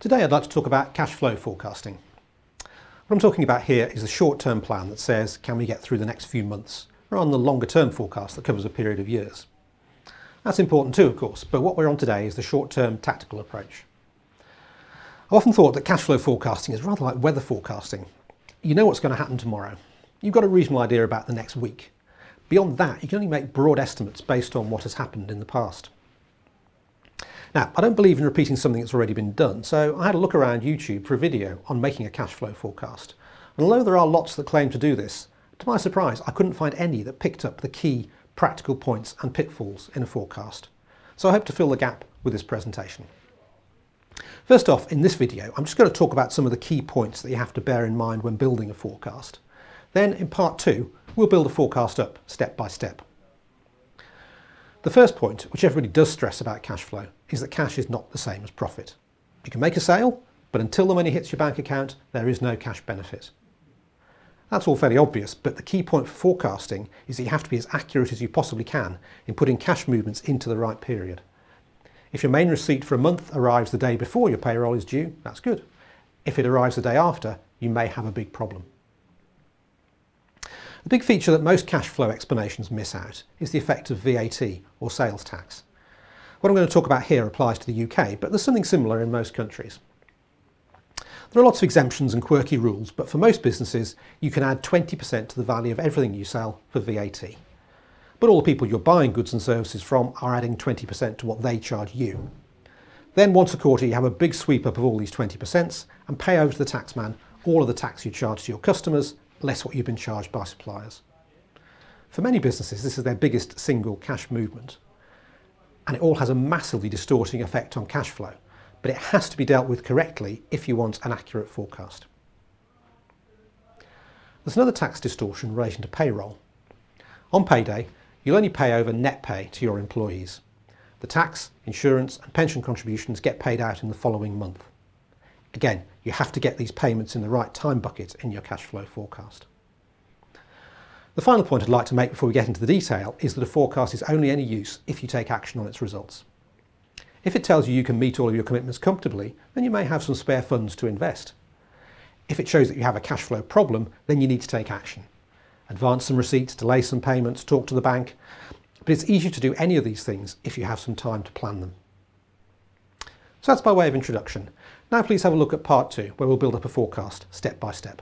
Today I'd like to talk about cash flow forecasting. What I'm talking about here is a short-term plan that says, can we get through the next few months, rather than the longer-term forecast that covers a period of years. That's important too, of course, but what we're on today is the short-term tactical approach. I've often thought that cash flow forecasting is rather like weather forecasting. You know what's going to happen tomorrow. You've got a reasonable idea about the next week. Beyond that, you can only make broad estimates based on what has happened in the past. Now, I don't believe in repeating something that's already been done, so I had a look around YouTube for a video on making a cash flow forecast. And although there are lots that claim to do this, to my surprise, I couldn't find any that picked up the key practical points and pitfalls in a forecast. So I hope to fill the gap with this presentation. First off, in this video, I'm just going to talk about some of the key points that you have to bear in mind when building a forecast. Then in part two, we'll build a forecast up step by step. The first point, which everybody does stress about cash flow, is that cash is not the same as profit. You can make a sale, but until the money hits your bank account, there is no cash benefit. That's all fairly obvious, but the key point for forecasting is that you have to be as accurate as you possibly can in putting cash movements into the right period. If your main receipt for a month arrives the day before your payroll is due, that's good. If it arrives the day after, you may have a big problem. The big feature that most cash flow explanations miss out is the effect of VAT, or sales tax. What I'm going to talk about here applies to the UK, but there's something similar in most countries. There are lots of exemptions and quirky rules, but for most businesses, you can add 20% to the value of everything you sell for VAT. But all the people you're buying goods and services from are adding 20% to what they charge you. Then once a quarter, you have a big sweep up of all these 20% and pay over to the taxman all of the tax you charge to your customers, less what you've been charged by suppliers. For many businesses, this is their biggest single cash movement. And it all has a massively distorting effect on cash flow, but it has to be dealt with correctly if you want an accurate forecast. There's another tax distortion in relation to payroll. On payday, you'll only pay over net pay to your employees. The tax, insurance and pension contributions get paid out in the following month. Again, you have to get these payments in the right time bucket in your cash flow forecast. The final point I'd like to make before we get into the detail is that a forecast is only any use if you take action on its results. If it tells you you can meet all of your commitments comfortably, then you may have some spare funds to invest. If it shows that you have a cash flow problem, then you need to take action. Advance some receipts, delay some payments, talk to the bank. But it's easier to do any of these things if you have some time to plan them. So that's by way of introduction. Now please have a look at part two, where we'll build up a forecast step by step.